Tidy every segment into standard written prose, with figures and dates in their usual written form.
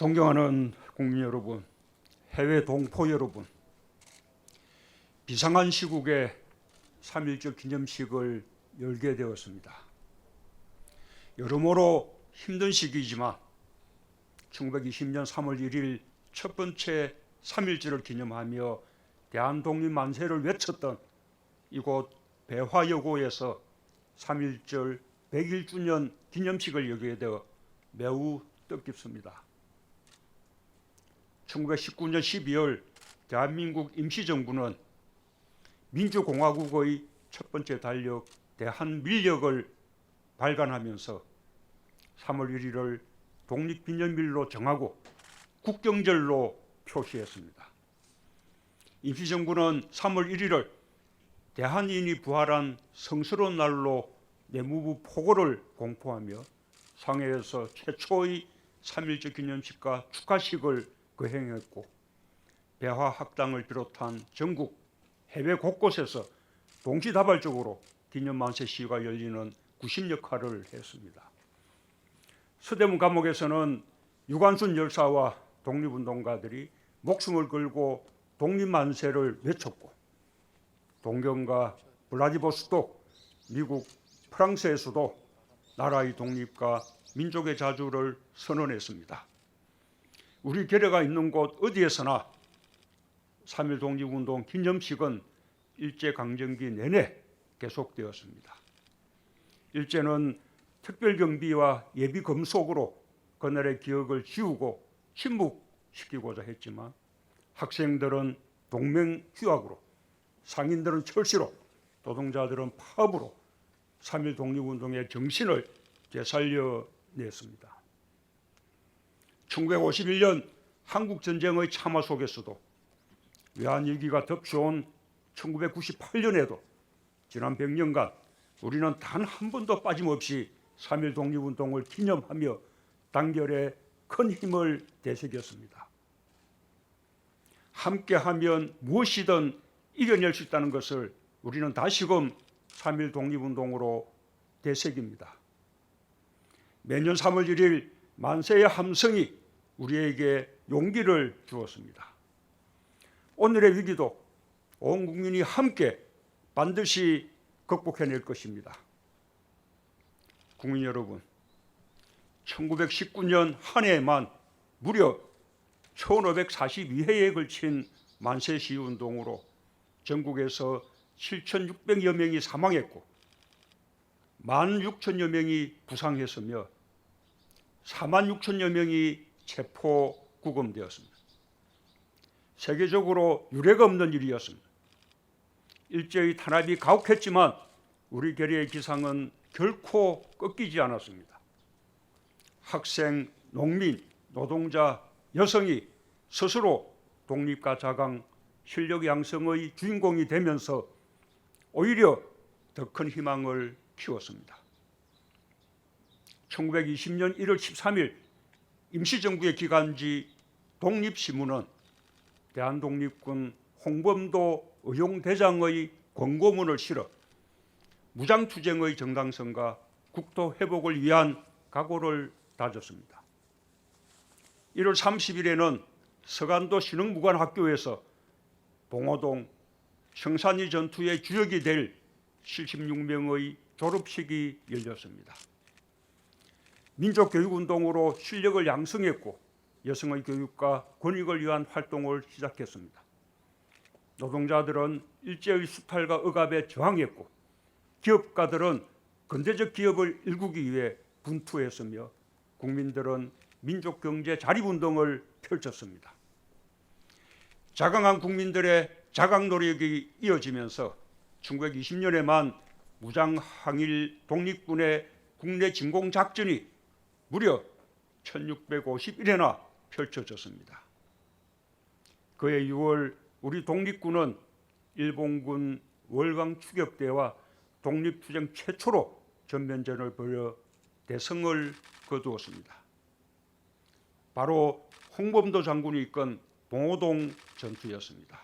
존경하는 국민 여러분, 해외 동포 여러분, 비상한 시국에 3.1절 기념식을 열게 되었습니다. 여러모로 힘든 시기이지만 1920년 3월 1일 첫 번째 3.1절을 기념하며 대한독립만세를 외쳤던 이곳 배화여고에서 3.1절 100일주년 기념식을 열게 되어 매우 뜻깊습니다. 1919년 12월 대한민국 임시정부는 민주공화국의 첫 번째 달력 대한민력을 발간하면서 3월 1일을 독립기념일로 정하고 국경절로 표시했습니다. 임시정부는 3월 1일을 대한인이 부활한 성스러운 날로 내무부 포고를 공포하며 상해에서 최초의 3.1절 기념식과 축하식을 거행했고 배화학당을 비롯한 전국 해외 곳곳에서 동시다발적으로 기념만세 시위가 열리는 구심 역할을 했습니다. 서대문 감옥에서는 유관순 열사와 독립운동가들이 목숨을 걸고 독립만세를 외쳤고 동경과 블라디보스톡, 미국, 프랑스에서도 나라의 독립과 민족의 자주를 선언했습니다. 우리 결여가 있는 곳 어디에서나 3.1 독립운동 기념식은 일제강점기 내내 계속되었습니다. 일제는 특별경비와 예비검속으로 그날의 기억을 지우고 침묵시키고자 했지만 학생들은 동맹휴학으로, 상인들은 철시로, 노동자들은 파업으로 3.1 독립운동의 정신을 되살려냈습니다. 1951년 한국전쟁의 참화 속에서도 외환위기가 덮쳐온 1998년에도 지난 100년간 우리는 단 한 번도 빠짐없이 3.1 독립운동을 기념하며 단결에 큰 힘을 되새겼습니다. 함께하면 무엇이든 이겨낼 수 있다는 것을 우리는 다시금 3.1 독립운동으로 되새깁니다. 매년 3월 1일 만세의 함성이 우리에게 용기를 주었습니다. 오늘의 위기도 온 국민이 함께 반드시 극복해낼 것입니다. 국민 여러분, 1919년 한 해에만 무려 1542회에 걸친 만세 시위운동으로 전국에서 7,600여 명이 사망했고 16,000여 명이 부상했으며 46,000여 명이 체포 구금되었습니다. 세계적으로 유례가 없는 일이었습니다. 일제의 탄압이 가혹했지만 우리 결의의 기상은 결코 꺾이지 않았습니다. 학생, 농민, 노동자, 여성이 스스로 독립과 자강, 실력 양성의 주인공이 되면서 오히려 더 큰 희망을 키웠습니다. 1920년 1월 13일 임시정부의 기관지 독립신문은 대한독립군 홍범도 의용대장의 권고문을 실어 무장투쟁의 정당성과 국토 회복을 위한 각오를 다졌습니다. 1월 30일에는 서간도 신흥무관학교에서 봉오동 청산리 전투의 주역이 될 76명의 졸업식이 열렸습니다. 민족교육운동으로 실력을 양성했고 여성의 교육과 권익을 위한 활동을 시작했습니다. 노동자들은 일제의 수탈과 억압에 저항했고 기업가들은 근대적 기업을 일구기 위해 분투했으며 국민들은 민족경제 자립운동을 펼쳤습니다. 자강한 국민들의 자강 노력이 이어지면서 1920년에만 무장항일 독립군의 국내 진공작전이 무려 1651회나 펼쳐졌습니다. 그해 6월 우리 독립군은 일본군 월강 추격대와 독립투쟁 최초로 전면전을 벌여 대성을 거두었습니다. 바로 홍범도 장군이 이끈 봉오동 전투였습니다.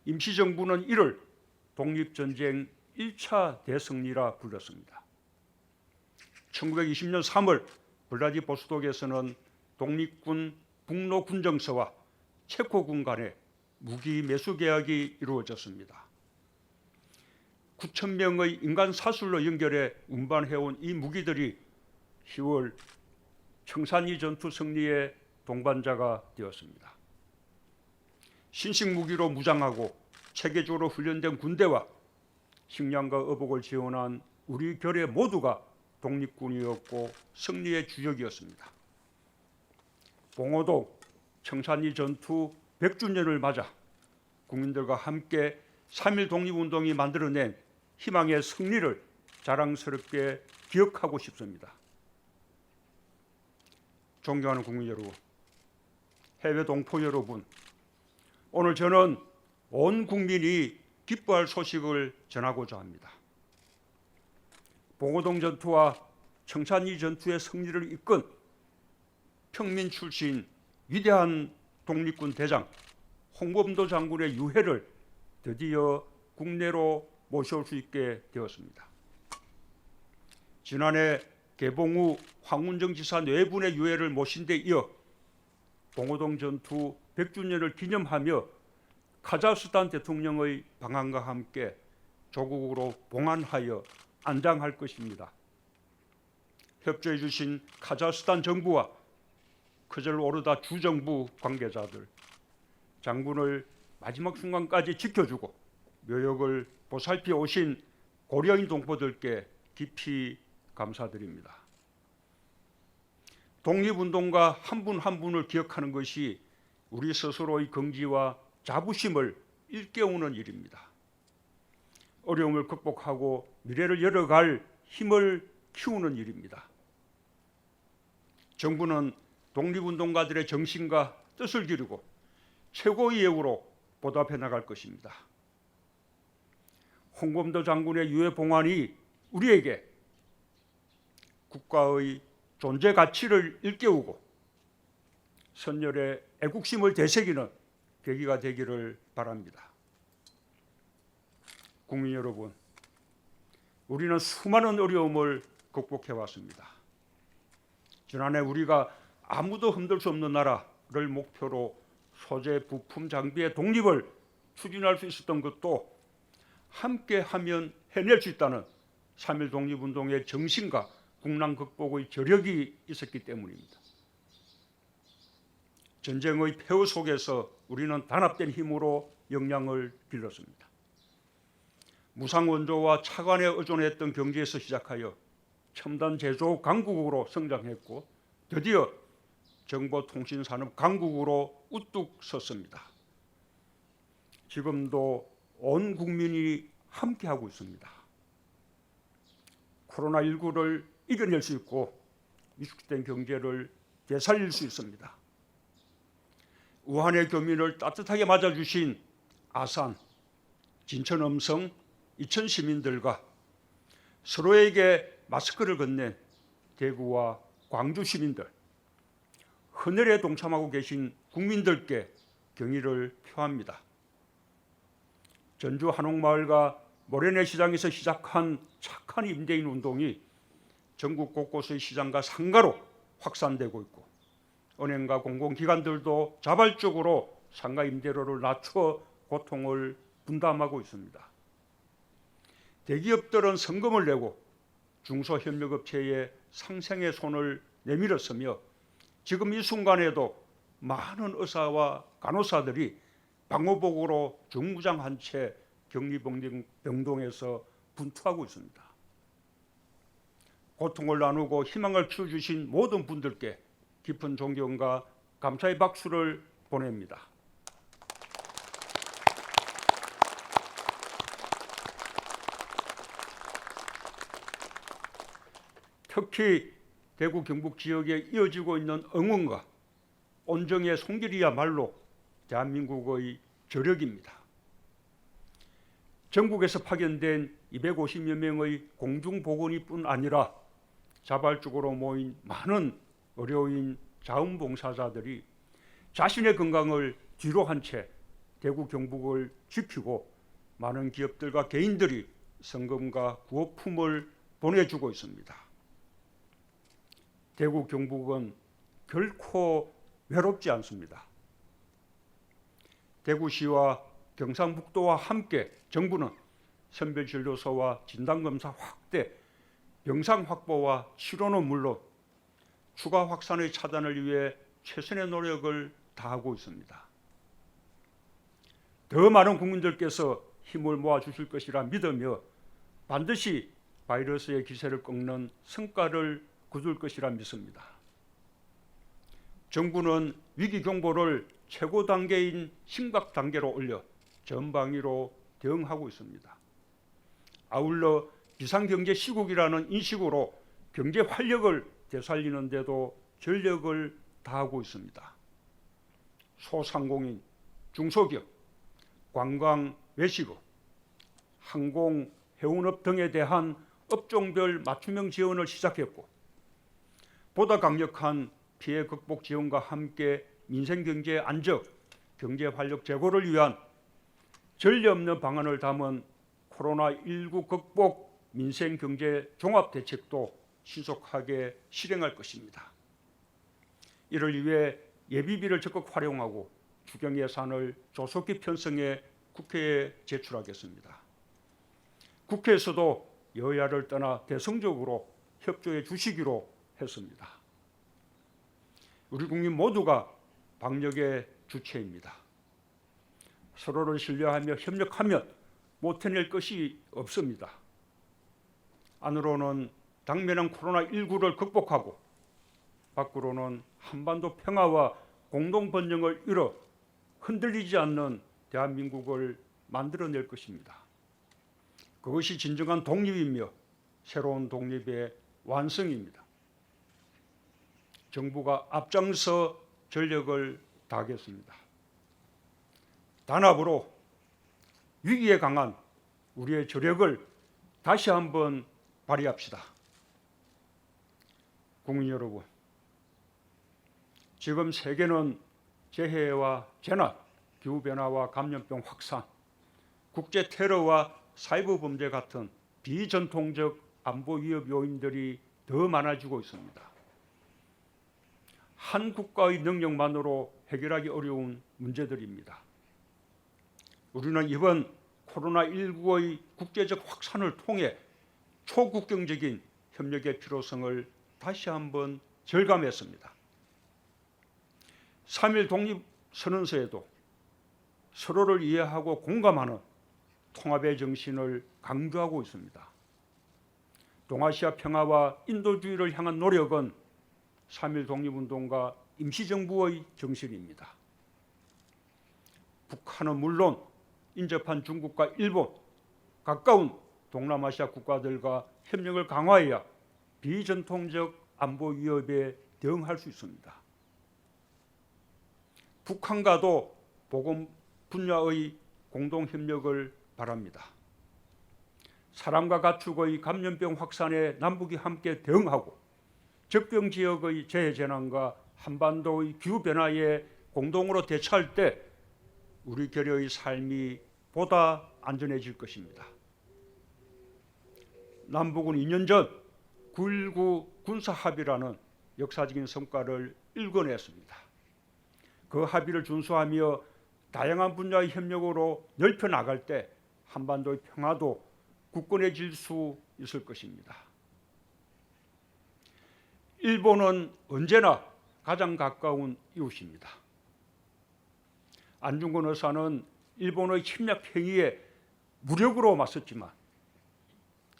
임시정부는 이를 독립전쟁 1차 대승리라 불렀습니다. 1920년 3월 블라디보스톡에서는 독립군 북로 군정서와 체코군 간의 무기 매수 계약이 이루어졌습니다. 9천 명의 인간 사슬로 연결해 운반해온 이 무기들이 10월 청산리 전투 승리의 동반자가 되었습니다. 신식 무기로 무장하고 체계적으로 훈련된 군대와 식량과 의복을 지원한 우리 결의 모두가 독립군이었고 승리의 주역이었습니다. 봉오동 청산리 전투 100주년을 맞아 국민들과 함께 3.1 독립운동이 만들어낸 희망의 승리를 자랑스럽게 기억하고 싶습니다. 존경하는 국민 여러분, 해외 동포 여러분, 오늘 저는 온 국민이 기뻐할 소식을 전하고자 합니다. 봉오동 전투와 청산리 전투의 승리를 이끈 평민 출신 위대한 독립군 대장 홍범도 장군의 유해를 드디어 국내로 모셔올 수 있게 되었습니다. 지난해 개봉 후 황운정 지사 뇌분의 유해를 모신 데 이어 봉오동 전투 100주년을 기념하며 카자흐스탄 대통령의 방한과 함께 조국으로 봉안하여 안장할 것입니다. 협조해 주신 카자흐스탄 정부와 커절오르다 주정부 관계자들, 장군을 마지막 순간까지 지켜주고 묘역을 보살펴 오신 고려인 동포들께 깊이 감사드립니다. 독립운동가 한 분 한 분을 기억하는 것이 우리 스스로의 긍지와 자부심을 일깨우는 일입니다. 어려움을 극복하고 미래를 열어갈 힘을 키우는 일입니다. 정부는 독립운동가들의 정신과 뜻을 기르고 최고의 예우로 보답해 나갈 것입니다. 홍범도 장군의 유해 봉안이 우리에게 국가의 존재 가치를 일깨우고 선열의 애국심을 되새기는 계기가 되기를 바랍니다. 국민 여러분, 우리는 수많은 어려움을 극복해 왔습니다. 지난해 우리가 아무도 흔들 수 없는 나라를 목표로 소재, 부품, 장비의 독립을 추진할 수 있었던 것도 함께하면 해낼 수 있다는 3.1 독립운동의 정신과 국난 극복의 저력이 있었기 때문입니다. 전쟁의 폐허 속에서 우리는 단합된 힘으로 역량을 길렀습니다. 무상원조와 차관에 의존했던 경제에서 시작하여 첨단 제조 강국으로 성장했고 드디어 정보통신산업 강국으로 우뚝 섰습니다. 지금도 온 국민이 함께하고 있습니다. 코로나19를 이겨낼 수 있고 위축된 경제를 되살릴 수 있습니다. 우한의 교민을 따뜻하게 맞아주신 아산, 진천, 음성, 이천 시민들과 서로에게 마스크를 건넨 대구와 광주 시민들, 헌혈에 동참하고 계신 국민들께 경의를 표합니다. 전주 한옥마을과 모래내 시장에서 시작한 착한 임대인 운동이 전국 곳곳의 시장과 상가로 확산되고 있고 은행과 공공기관들도 자발적으로 상가 임대료를 낮춰 고통을 분담하고 있습니다. 대기업들은 성금을 내고 중소협력업체의 상생의 손을 내밀었으며 지금 이 순간에도 많은 의사와 간호사들이 방호복으로 중무장한 채 격리병동에서 분투하고 있습니다. 고통을 나누고 희망을 키워주신 모든 분들께 깊은 존경과 감사의 박수를 보냅니다. 특히 대구 경북 지역에 이어지고 있는 응원과 온정의 손길이야말로 대한민국의 저력입니다. 전국에서 파견된 250여 명의 공중보건의뿐 아니라 자발적으로 모인 많은 의료인 자원봉사자들이 자신의 건강을 뒤로 한 채 대구 경북을 지키고 많은 기업들과 개인들이 성금과 구호품을 보내주고 있습니다. 대구 경북은 결코 외롭지 않습니다. 대구시와 경상북도와 함께 정부는 선별진료소와 진단검사 확대, 병상 확보와 치료는 물론 추가 확산의 차단을 위해 최선의 노력을 다하고 있습니다. 더 많은 국민들께서 힘을 모아 주실 것이라 믿으며 반드시 바이러스의 기세를 꺾는 성과를 거둘 것이라 믿습니다. 정부는 위기 경보를 최고 단계인 심각 단계로 올려 전방위로 대응하고 있습니다. 아울러 비상경제 시국이라는 인식으로 경제 활력을 되살리는 데도 전력을 다하고 있습니다. 소상공인, 중소기업, 관광, 외식업, 항공, 해운업 등에 대한 업종별 맞춤형 지원을 시작했고 보다 강력한 피해 극복 지원과 함께 민생경제 안정, 경제 활력 제고를 위한 전례 없는 방안을 담은 코로나19 극복 민생경제 종합대책도 신속하게 실행할 것입니다. 이를 위해 예비비를 적극 활용하고 추경 예산을 조속히 편성해 국회에 제출하겠습니다. 국회에서도 여야를 떠나 대성적으로 협조해 주시기로 했습니다. 우리 국민 모두가 방역의 주체입니다. 서로를 신뢰하며 협력하면 못 해낼 것이 없습니다. 안으로는 당면한 코로나19를 극복하고 밖으로는 한반도 평화와 공동 번영을 이뤄 흔들리지 않는 대한민국을 만들어낼 것입니다. 그것이 진정한 독립이며 새로운 독립의 완성입니다. 정부가 앞장서 전력을 다하겠습니다. 단합으로 위기에 강한 우리의 저력을 다시 한번 발휘합시다. 국민 여러분, 지금 세계는 재해와 재난, 기후변화와 감염병 확산, 국제 테러와 사이버 범죄 같은 비전통적 안보 위협 요인들이 더 많아지고 있습니다. 한 국가의 능력만으로 해결하기 어려운 문제들입니다. 우리는 이번 코로나19의 국제적 확산을 통해 초국경적인 협력의 필요성을 다시 한번 절감했습니다. 3.1 독립선언서에도 서로를 이해하고 공감하는 통합의 정신을 강조하고 있습니다. 동아시아 평화와 인도주의를 향한 노력은 3.1 독립운동과 임시정부의 정신입니다. 북한은 물론 인접한 중국과 일본, 가까운 동남아시아 국가들과 협력을 강화해야 비전통적 안보 위협에 대응할 수 있습니다. 북한과도 보건 분야의 공동협력을 바랍니다. 사람과 가축의 감염병 확산에 남북이 함께 대응하고 접경 지역의 재해재난과 한반도의 기후변화에 공동으로 대처할 때 우리 결여의 삶이 보다 안전해질 것입니다. 남북은 2년 전 9.19 군사합의라는 역사적인 성과를 일궈냈습니다. 그 합의를 준수하며 다양한 분야의 협력으로 넓혀 나갈 때 한반도의 평화도 굳건해질 수 있을 것입니다. 일본은 언제나 가장 가까운 이웃입니다. 안중근 의사는 일본의 침략 행위에 무력으로 맞섰지만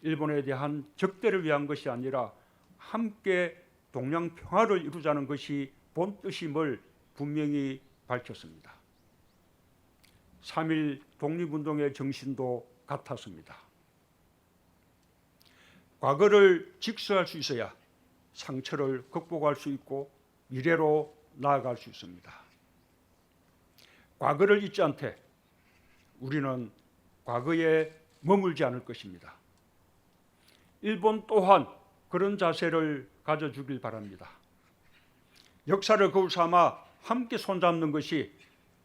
일본에 대한 적대를 위한 것이 아니라 함께 동양 평화를 이루자는 것이 본뜻임을 분명히 밝혔습니다. 3.1 독립운동의 정신도 같았습니다. 과거를 직시할 수 있어야 상처를 극복할 수 있고 미래로 나아갈 수 있습니다. 과거를 잊지 않되 우리는 과거에 머물지 않을 것입니다. 일본 또한 그런 자세를 가져주길 바랍니다. 역사를 거울 삼아 함께 손잡는 것이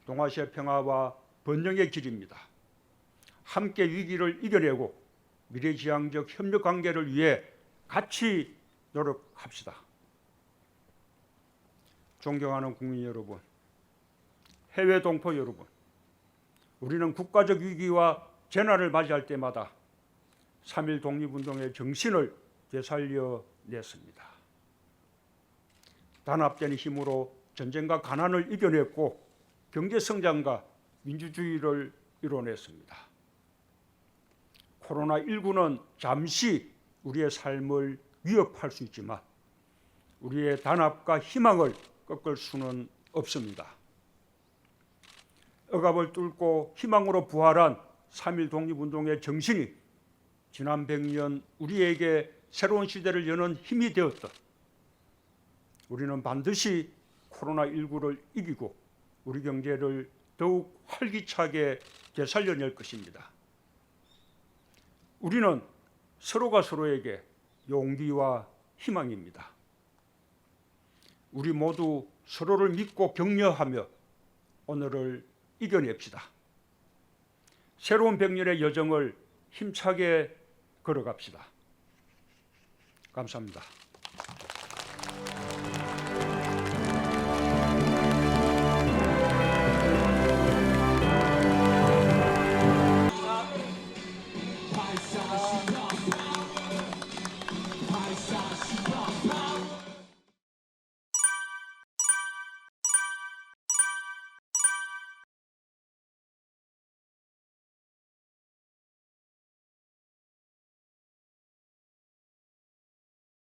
동아시아 평화와 번영의 길입니다. 함께 위기를 이겨내고 미래지향적 협력 관계를 위해 같이 노력합시다. 존경하는 국민 여러분, 해외 동포 여러분, 우리는 국가적 위기와 재난을 맞이할 때마다 3.1 독립운동의 정신을 되살려냈습니다. 단합된 힘으로 전쟁과 가난을 이겨냈고 경제성장과 민주주의를 이뤄냈습니다. 코로나19는 잠시 우리의 삶을 위협할 수 있지만 우리의 단합과 희망을 꺾을 수는 없습니다. 억압을 뚫고 희망으로 부활한 3.1 독립운동의 정신이 지난 100년 우리에게 새로운 시대를 여는 힘이 되었듯 우리는 반드시 코로나19를 이기고 우리 경제를 더욱 활기차게 되살려낼 것입니다. 우리는 서로가 서로에게 용기와 희망입니다. 우리 모두 서로를 믿고 격려하며 오늘을 이겨냅시다. 새로운 100년의 여정을 힘차게 걸어갑시다. 감사합니다.